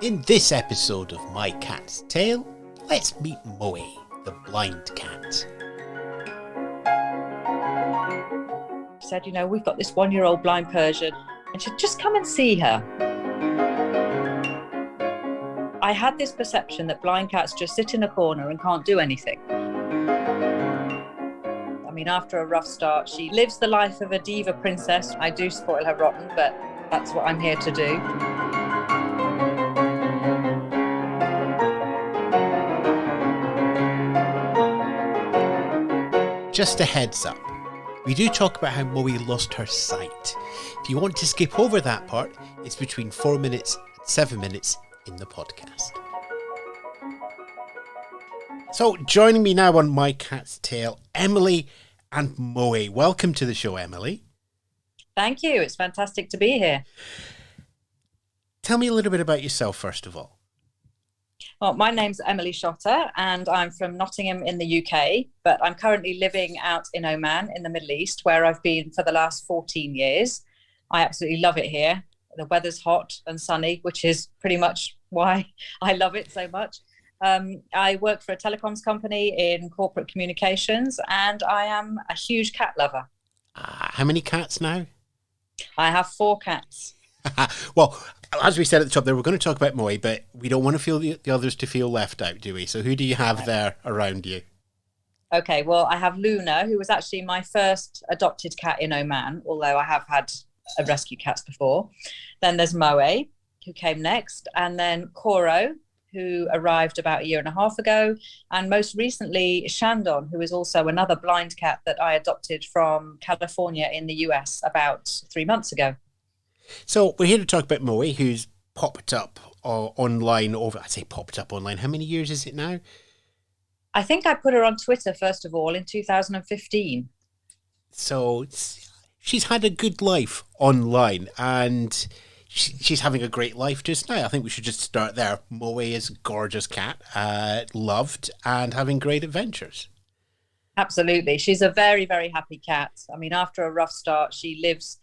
In this episode of My Cat's Tale, let's meet Moet, the blind cat. She said, we've got this 1-year-old blind Persian and she'd just come and see her. I had this perception that blind cats just sit in a corner and can't do anything. I mean, after a rough start, she lives the life of a diva princess. I do spoil her rotten, but that's what I'm here to do. Just a heads up, we do talk about how Moe lost her sight. If you want to skip over that part, it's between 4 minutes and 7 minutes in the podcast. So joining me now on My Cat's Tale, Emily and Moe. Welcome to the show, Emily. Thank you. It's fantastic to be here. Tell me a little bit about yourself, first of all. Well, my name's Emily Shotter and I'm from Nottingham in the UK, but I'm currently living out in Oman in the Middle East, where I've been for the last 14 years. I absolutely love it here. The weather's hot and sunny, which is pretty much why I love it so much. I work for a telecoms company in corporate communications and I am a huge cat lover. How many cats now? I have 4 cats. Well, as we said at the top there, we're going to talk about Moe, but we don't want to feel the others to feel left out, do we? So who do you have there around you? Okay, well, I have Luna, who was actually my first adopted cat in Oman, although I have had rescue cats before. Then there's Moe, who came next, and then Koro, who arrived about a year and a half ago, and most recently Shandon, who is also another blind cat that I adopted from California in the US about 3 months ago. So we're here to talk about Moe, who's popped up online over, I say popped up online, how many years is it now? I think I put her on Twitter, first of all, in 2015. So she's had a good life online and she's having a great life just now. I think we should just start there. Moe is a gorgeous cat, loved and having great adventures. Absolutely. She's a very, very happy cat. I mean, after a rough start, she lives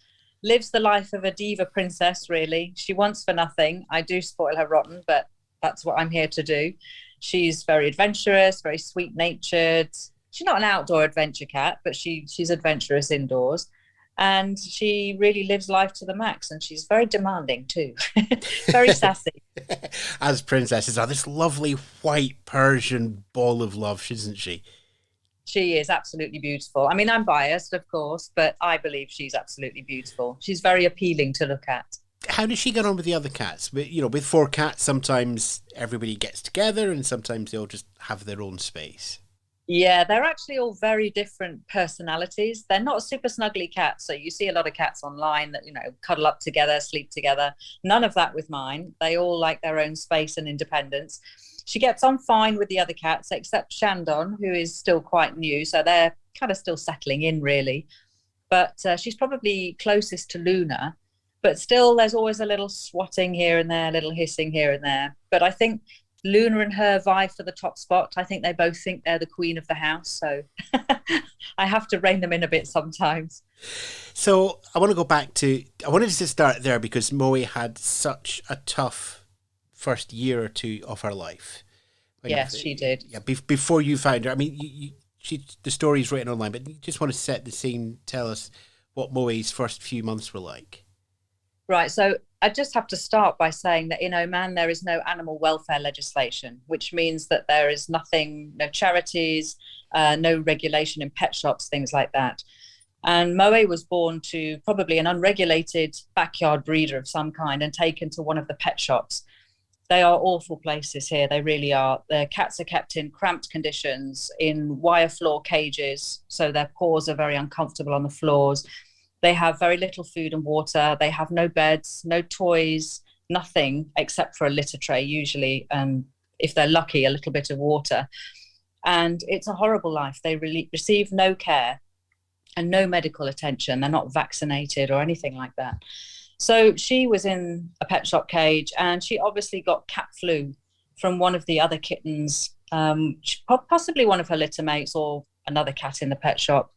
the life of a diva princess, really. She wants for nothing. I do spoil her rotten, but that's what I'm here to do. She's very adventurous, very sweet-natured. She's not an outdoor adventure cat, but she's adventurous indoors. And she really lives life to the max, and she's very demanding too. Very sassy. As princesses are, this lovely white Persian ball of love, isn't she? She is absolutely beautiful. I mean, I'm biased, of course, but I believe she's absolutely beautiful. She's very appealing to look at. How does she get on with the other cats? With 4 cats, sometimes everybody gets together and sometimes they all just have their own space. Yeah, they're actually all very different personalities. They're not super snuggly cats. So you see a lot of cats online that, cuddle up together, sleep together. None of that with mine. They all like their own space and independence. She gets on fine with the other cats, except Shandon, who is still quite new. So they're kind of still settling in, really. But she's probably closest to Luna. But still, there's always a little swatting here and there, a little hissing here and there. But I think Luna and her vie for the top spot. I think they both think they're the queen of the house. So I have to rein them in a bit sometimes. So I want to go back to, I wanted to start there because Moe had such a tough first year or 2 of her life. Yes, she did. Yeah, before you found her. I mean, the story's written online, but you just want to set the scene, tell us what Moe's first few months were like. Right, so I just have to start by saying that in Oman there is no animal welfare legislation, which means that there is nothing, no charities, no regulation in pet shops, things like that. And Moe was born to probably an unregulated backyard breeder of some kind and taken to one of the pet shops. They are awful places here. They really are. The cats are kept in cramped conditions, in wire floor cages, so their paws are very uncomfortable on the floors. They have very little food and water. They have no beds, no toys, nothing except for a litter tray, usually, if they're lucky, a little bit of water. And it's a horrible life. They really receive no care and no medical attention. They're not vaccinated or anything like that. So she was in a pet shop cage and she obviously got cat flu from one of the other kittens, possibly one of her litter mates or another cat in the pet shop.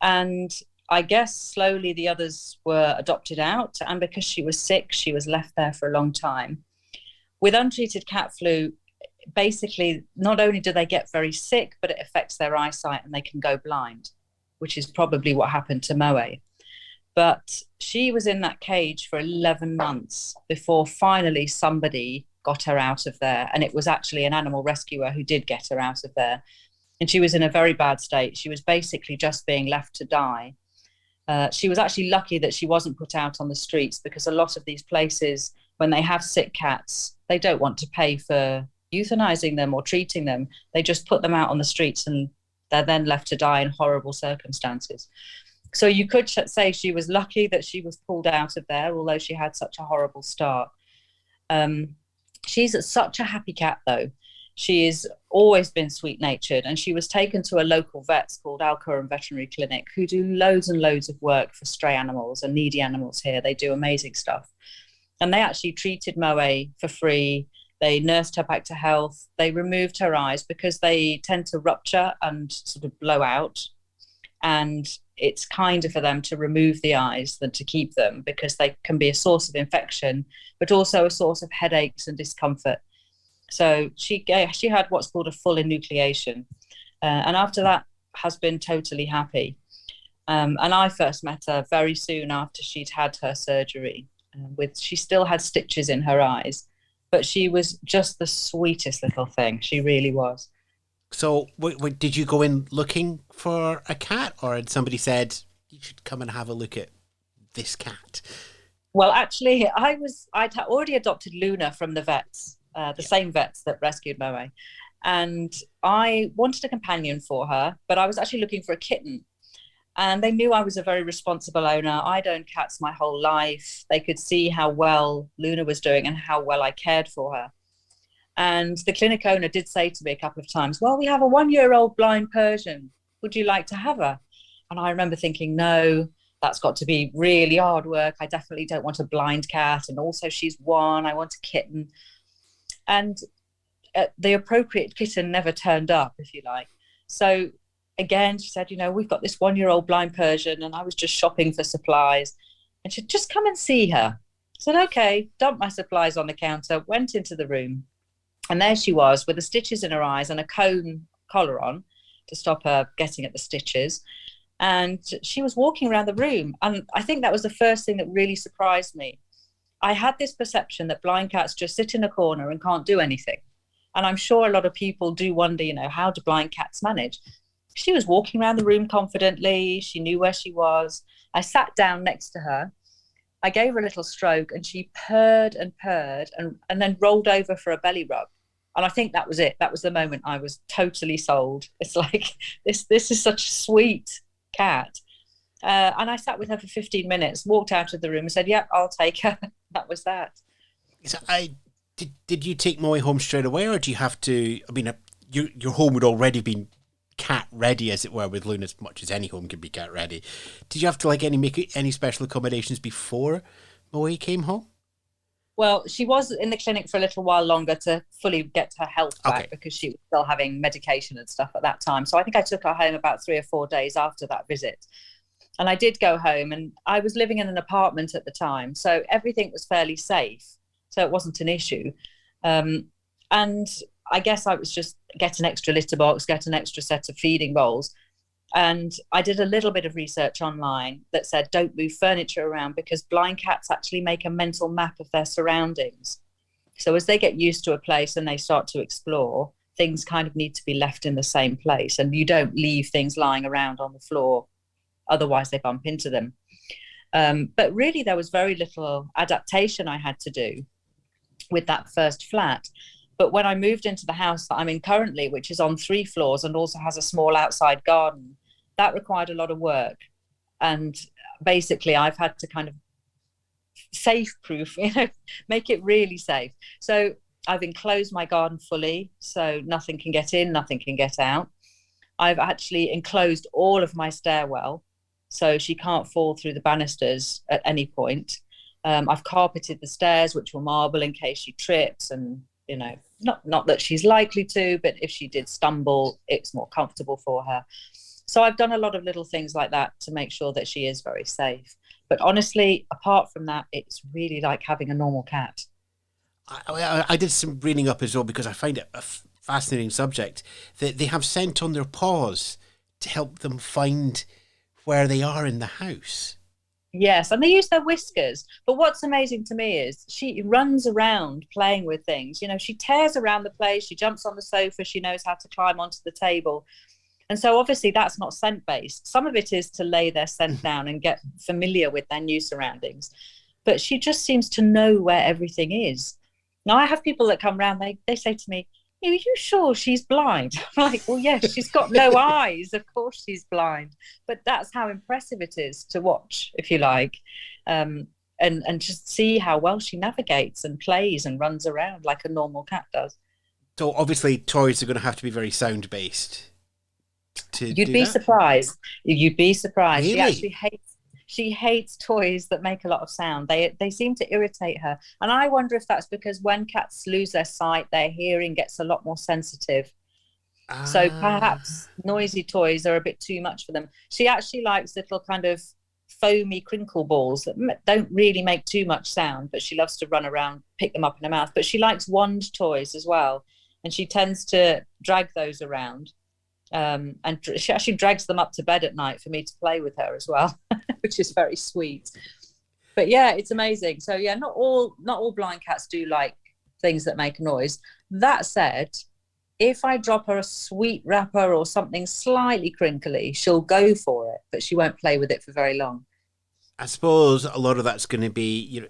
And I guess slowly the others were adopted out. And because she was sick, she was left there for a long time. With untreated cat flu, basically, not only do they get very sick, but it affects their eyesight and they can go blind, which is probably what happened to Moe. But she was in that cage for 11 months before finally somebody got her out of there. And it was actually an animal rescuer who did get her out of there. And she was in a very bad state. She was basically just being left to die. She was actually lucky that she wasn't put out on the streets, because a lot of these places, when they have sick cats, they don't want to pay for euthanizing them or treating them. They just put them out on the streets and they're then left to die in horrible circumstances. So you could say she was lucky that she was pulled out of there, although she had such a horrible start. She's such a happy cat, though. She has always been sweet-natured, and she was taken to a local vets called Alcoran Veterinary Clinic, who do loads and loads of work for stray animals and needy animals here. They do amazing stuff. And they actually treated Moe for free. They nursed her back to health. They removed her eyes because they tend to rupture and sort of blow out. And it's kinder for them to remove the eyes than to keep them, because they can be a source of infection, but also a source of headaches and discomfort. So she had what's called a full enucleation. And after that, has been totally happy. And I first met her very soon after she'd had her surgery. She still had stitches in her eyes, but she was just the sweetest little thing. She really was. So did you go in looking for a cat, or had somebody said, you should come and have a look at this cat? Well, actually, I'd already adopted Luna from the vets, same vets that rescued Moe. And I wanted a companion for her, but I was actually looking for a kitten. And they knew I was a very responsible owner. I'd owned cats my whole life. They could see how well Luna was doing and how well I cared for her. And the clinic owner did say to me a couple of times, well, we have a 1-year-old blind Persian. Would you like to have her? And I remember thinking, no, that's got to be really hard work. I definitely don't want a blind cat. And also she's 1, I want a kitten. And the appropriate kitten never turned up, if you like. So again, she said, we've got this 1-year-old blind Persian, and I was just shopping for supplies. And she'd just come and see her. I said, okay, dumped my supplies on the counter, went into the room. And there she was with the stitches in her eyes and a cone collar on to stop her getting at the stitches. And she was walking around the room. And I think that was the first thing that really surprised me. I had this perception that blind cats just sit in a corner and can't do anything. And I'm sure a lot of people do wonder, how do blind cats manage? She was walking around the room confidently. She knew where she was. I sat down next to her. I gave her a little stroke, and she purred and purred and then rolled over for a belly rub. And I think that was it. That was the moment I was totally sold. It's like, this is such a sweet cat. And I sat with her for 15 minutes, walked out of the room and said, yep, I'll take her. That was that. So did you take Moe home straight away, or do you have to, your home would already have been cat ready, as it were, with Luna, as much as any home can be cat ready. Did you have to make any special accommodations before Moe came home? Well, she was in the clinic for a little while longer to fully get her health back, because she was still having medication and stuff at that time. So I think I took her home about 3 or 4 days after that visit. And I did go home, and I was living in an apartment at the time. So everything was fairly safe. So it wasn't an issue. And I guess I was just get an extra litter box, get an extra set of feeding bowls. And I did a little bit of research online that said, don't move furniture around, because blind cats actually make a mental map of their surroundings. So as they get used to a place and they start to explore, things kind of need to be left in the same place. And you don't leave things lying around on the floor. Otherwise, they bump into them. But really, there was very little adaptation I had to do with that first flat. But when I moved into the house that I'm in currently, which is on 3 floors and also has a small outside garden, that required a lot of work. And basically, I've had to kind of safe-proof, make it really safe. So I've enclosed my garden fully, so nothing can get in, nothing can get out. I've actually enclosed all of my stairwell, so she can't fall through the banisters at any point. I've carpeted the stairs, which will marble in case she trips, and not that she's likely to, but if she did stumble, it's more comfortable for her. So I've done a lot of little things like that to make sure that she is very safe. But honestly, apart from that, it's really like having a normal cat. I did some reading up as well because I find it a fascinating subject. That they have scent on their paws to help them find where they are in the house. Yes, and they use their whiskers. But what's amazing to me is she runs around playing with things. You know, she tears around the place, she jumps on the sofa, she knows how to climb onto the table. And so obviously that's not scent based. Some of it is to lay their scent down and get familiar with their new surroundings. But she just seems to know where everything is. Now I have people that come around, they say to me, are you sure she's blind? I'm like, well, yes, she's got no eyes. Of course she's blind. But that's how impressive it is to watch, if you like. And just see how well she navigates and plays and runs around like a normal cat does. So obviously toys are going to have to be very sound based to You'd do be that. surprised. You'd be surprised. Really? She hates toys that make a lot of sound. They seem to irritate her. And I wonder if that's because when cats lose their sight, their hearing gets a lot more sensitive. So Ah, perhaps noisy toys are a bit too much for them. She actually likes little kind of foamy crinkle balls that don't really make too much sound, but she loves to run around, pick them up in her mouth. But she likes wand toys as well. And she tends to drag those around. And she actually drags them up to bed at night for me to play with her as well, which is very sweet. But yeah, it's amazing. So yeah, not all blind cats do like things that make noise. That said, if I drop her a sweet wrapper or something slightly crinkly, she'll go for it, but she won't play with it for very long. I suppose a lot of that's going to be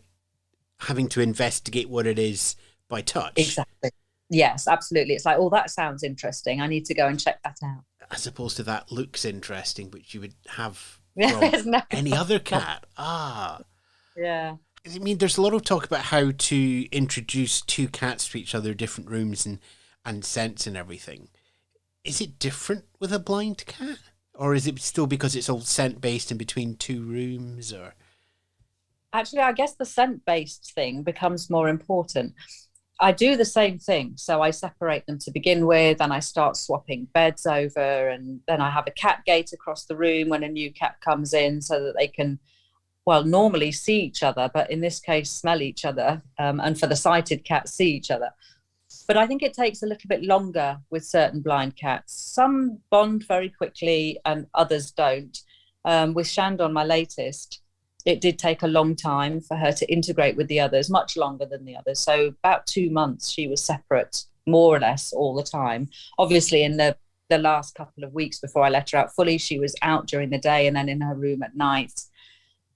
having to investigate what it is by touch, Exactly. Yes, absolutely. It's like, oh, that sounds interesting. I need to go and check that out. as opposed to that looks interesting, which you would have from Yes, no, any other not, cat. Ah, yeah. I mean, there's a lot of talk about how to introduce two cats to each other, different rooms and scents and everything. Is it different with a blind cat? Or is it still because it's all scent based in between two rooms? Or Actually, I guess the scent based thing becomes more important. I do the same thing. So I separate them to begin with, and I start swapping beds over. And then I have a cat gate across the room when a new cat comes in so that they can, well, normally see each other, but in this case, smell each other. And for the sighted cats, see each other. But I think it takes a little bit longer with certain blind cats. Some bond very quickly and others don't. With Shandon, my latest, it did take a long time for her to integrate with the others, much longer than the others. So about 2 months, she was separate more or less all the time. Obviously, in the last couple of weeks before I let her out fully, she was out during the day and then in her room at night.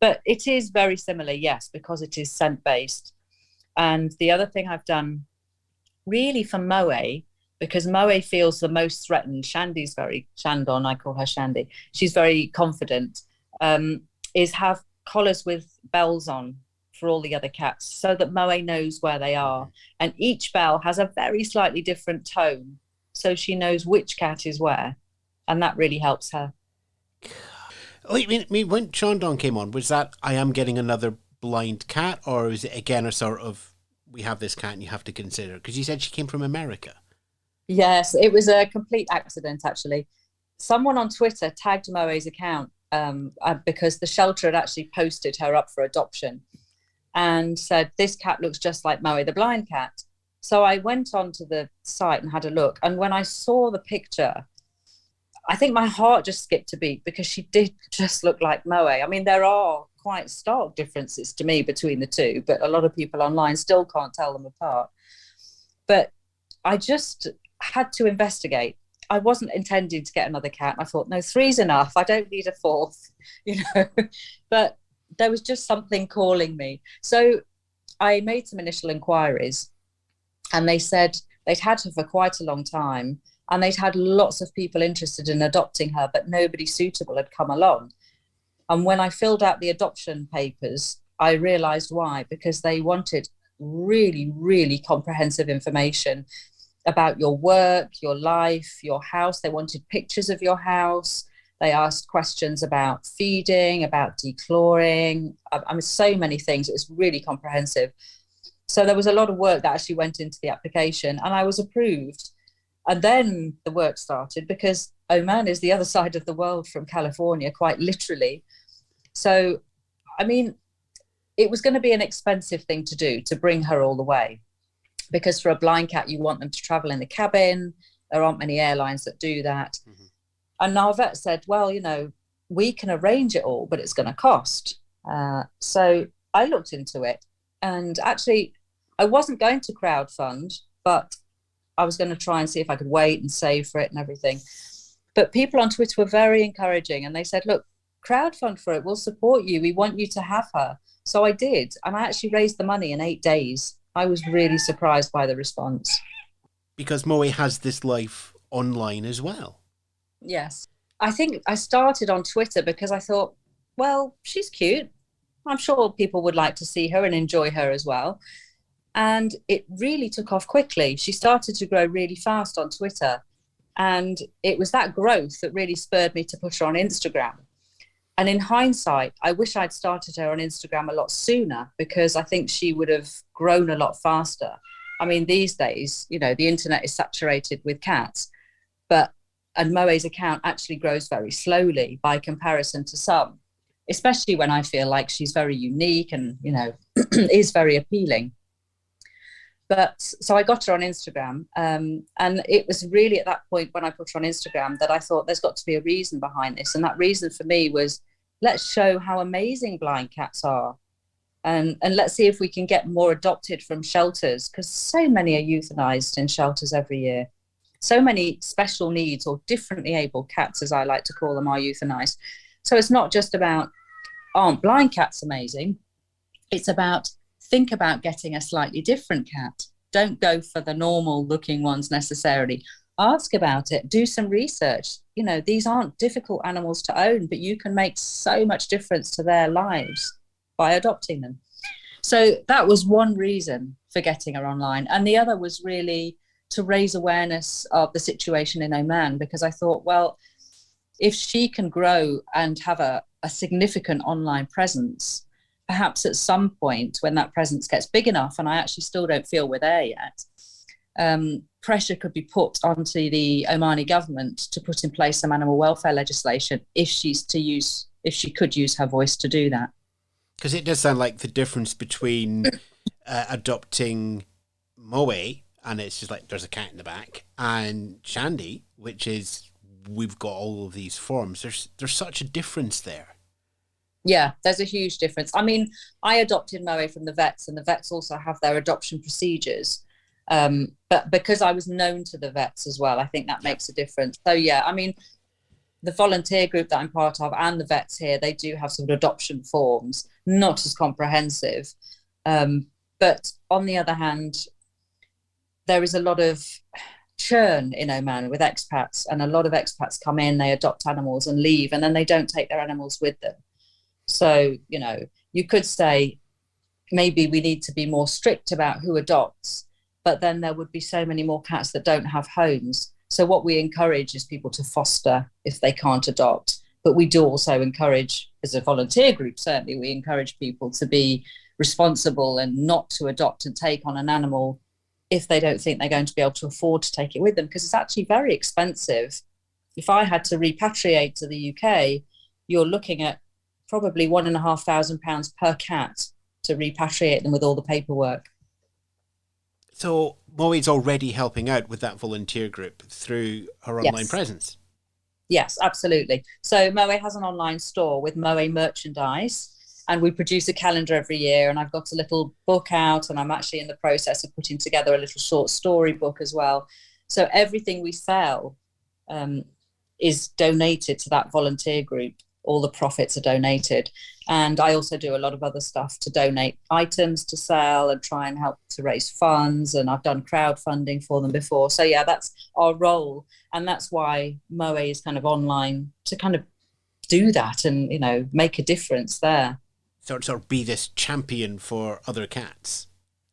But it is very similar, yes, because it is scent based. And the other thing I've done really for Moe, because Moe feels the most threatened. Shandon, I call her Shandy. She's very confident. Is have collars with bells on for all the other cats so that Moe knows where they are. And each bell has a very slightly different tone. So she knows which cat is where. And that really helps her. I mean, when Chandon came on, was that I am getting another blind cat, or is it again a sort of we have this cat and you have to consider? Because you said she came from America. Yes, it was a complete accident, actually. Someone on Twitter tagged Moe's account because the shelter had actually posted her up for adoption and said, this cat looks just like Moe, the blind cat. So I went onto the site and had a look. And when I saw the picture, I think my heart just skipped a beat because she did just look like Moe. I mean, there are quite stark differences to me between the two, but a lot of people online still can't tell them apart. But I just had to investigate. I wasn't intending to get another cat. I thought, no, three's enough. I don't need a fourth, you know. But there was just something calling me. So I made some initial inquiries, and they said they'd had her for quite a long time, and they'd had lots of people interested in adopting her, but nobody suitable had come along. And when I filled out the adoption papers, I realized why, because they wanted really, really comprehensive information about your work, your life, your house. They wanted pictures of your house. They asked questions about feeding, about declawing. I mean, so many things. It was really comprehensive. So there was a lot of work that actually went into the application, and I was approved. And then the work started because Oman is the other side of the world from California, quite literally. So, I mean, it was going to be an expensive thing to do to bring her all the way. because for a blind cat, you want them to travel in the cabin. There aren't many airlines that do that. Mhm. And our vet said, well, we can arrange it all, but it's going to cost. So I looked into it, and actually, I wasn't going to crowdfund, but I was going to try and see if I could wait and save for it and everything. But people on Twitter were very encouraging, and they said, look, crowdfund for it. We'll support you. We want you to have her. So I did. And I actually raised the money in 8 days. I was really surprised by the response. Because Moe has this life online as well. Yes. I think I started on Twitter because I thought, well, she's cute. I'm sure people would like to see her and enjoy her as well. And it really took off quickly. She started to grow really fast on Twitter. And it was that growth that really spurred me to put her on Instagram. And in hindsight, I wish I'd started her on Instagram a lot sooner, because I think she would have grown a lot faster. I mean, these days, the internet is saturated with cats, and Moe's account actually grows very slowly by comparison to some, especially when I feel like she's very unique and, is very appealing. But so I got her on Instagram, and it was really at that point when I put her on Instagram that I thought there's got to be a reason behind this. And that reason for me was, let's show how amazing blind cats are. And let's see if we can get more adopted from shelters, because so many are euthanized in shelters every year. So many special needs or differently able cats, as I like to call them, are euthanized. So it's not just about, aren't blind cats amazing? It's about, think about getting a slightly different cat. Don't go for the normal looking ones necessarily. Ask about it, do some research. These aren't difficult animals to own, but you can make so much difference to their lives by adopting them. So that was one reason for getting her online. And the other was really to raise awareness of the situation in Oman, because I thought, well, if she can grow and have a significant online presence, perhaps at some point when that presence gets big enough, and I actually still don't feel we're there yet, pressure could be put onto the Omani government to put in place some animal welfare legislation if she could use her voice to do that. Because it does sound like the difference between adopting Moe, and it's just like there's a cat in the back, and Shandy, which is we've got all of these forms. There's such a difference there. Yeah, there's a huge difference. I mean, I adopted Moe from the vets, and the vets also have their adoption procedures. But because I was known to the vets as well, I think that makes a difference. So yeah, I mean, the volunteer group that I'm part of and the vets here, they do have sort of adoption forms, not as comprehensive. But on the other hand, there is a lot of churn in Oman with expats, and a lot of expats come in, they adopt animals and leave, and then they don't take their animals with them. So, you could say maybe we need to be more strict about who adopts, but then there would be so many more cats that don't have homes. So what we encourage is people to foster if they can't adopt. But we do also encourage, as a volunteer group, certainly we encourage people to be responsible and not to adopt and take on an animal if they don't think they're going to be able to afford to take it with them, because it's actually very expensive. If I had to repatriate to the UK, you're looking at probably £1,500 per cat to repatriate them with all the paperwork. So Moe's already helping out with that volunteer group through her online presence. Yes, absolutely. So Moe has an online store with Moe merchandise, and we produce a calendar every year, and I've got a little book out, and I'm actually in the process of putting together a little short story book as well. So everything we sell is donated to that volunteer group. All the profits are donated. And I also do a lot of other stuff to donate items to sell and try and help to raise funds. And I've done crowdfunding for them before. So yeah, that's our role. And that's why Moe is kind of online to kind of do that and, make a difference there. Sort of be this champion for other cats.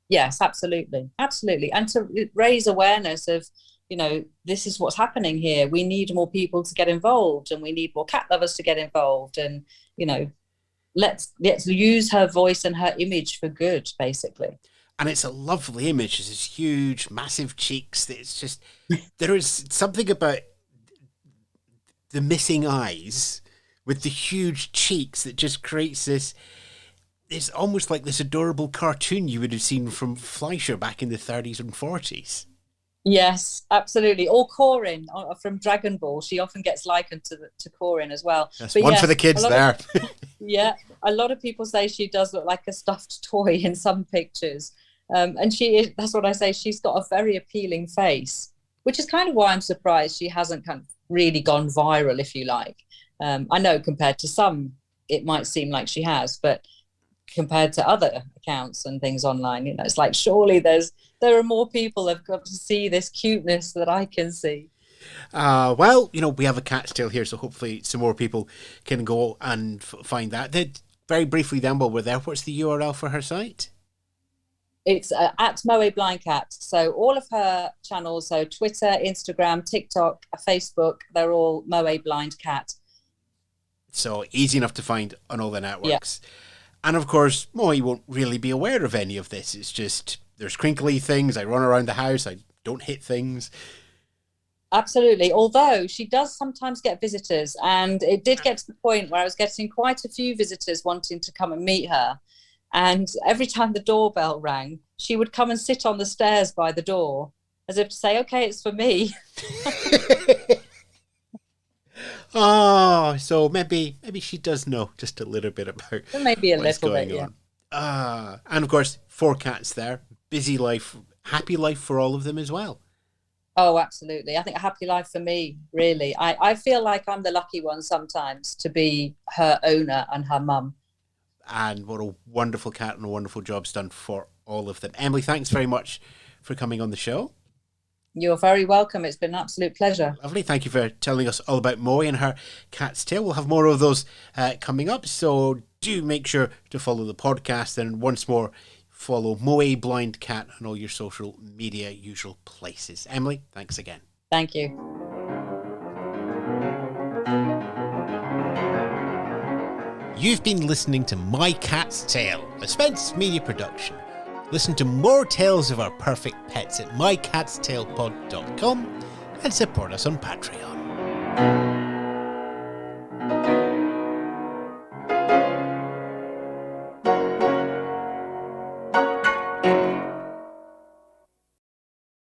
Yes, absolutely. Absolutely. And to raise awareness of, this is what's happening here. We need more people to get involved, and we need more cat lovers to get involved. And, let's use her voice and her image for good, basically. And it's a lovely image. It's this huge, massive cheeks. It's just, there is something about the missing eyes with the huge cheeks that just creates this it's almost like this adorable cartoon you would have seen from Fleischer back in the 30s and 40s. Yes, absolutely. Or Corin from Dragon Ball. She often gets likened to Corin as well. That's But one yeah, for the kids there. yeah, a lot of people say she does look like a stuffed toy in some pictures. And that's what I say, she's got a very appealing face, which is kind of why I'm surprised she hasn't kind of really gone viral, if you like. I know compared to some, it might seem like she has, but compared to other accounts and things online, it's like surely there are more people that have got to see this cuteness that I can see. Well, we have a cat's tail here, so hopefully some more people can go and find that. Very briefly then, while we're there, what's the URL for her site? It's at Moet Blind Cat. So all of her channels, so Twitter, Instagram, TikTok, Facebook, they're all Moet Blind Cat. So easy enough to find on all the networks. Yeah. And of course, Moe won't really be aware of any of this. It's just, there's crinkly things, I run around the house, I don't hit things. Absolutely. Although she does sometimes get visitors, and it did get to the point where I was getting quite a few visitors wanting to come and meet her. And every time the doorbell rang, she would come and sit on the stairs by the door as if to say, okay, it's for me. Oh, so maybe she does know just a little bit about maybe a what's little going bit, on. Yeah. And of course, 4 cats there. Busy life, happy life for all of them as well. Oh, absolutely. I think a happy life for me, really. I feel like I'm the lucky one sometimes to be her owner and her mum. And what a wonderful cat and a wonderful job's done for all of them. Emily, thanks very much for coming on the show. You're very welcome. It's been an absolute pleasure. Lovely. Thank you for telling us all about Moe and her cat's tail. We'll have more of those coming up. So do make sure to follow the podcast. And once more, follow Moe Blind Cat on all your social media usual places. Emily, thanks again. Thank you. You've been listening to My Cat's Tale, a Spence Media production. Listen to more tales of our perfect pets at mycatstailpod.com and support us on Patreon.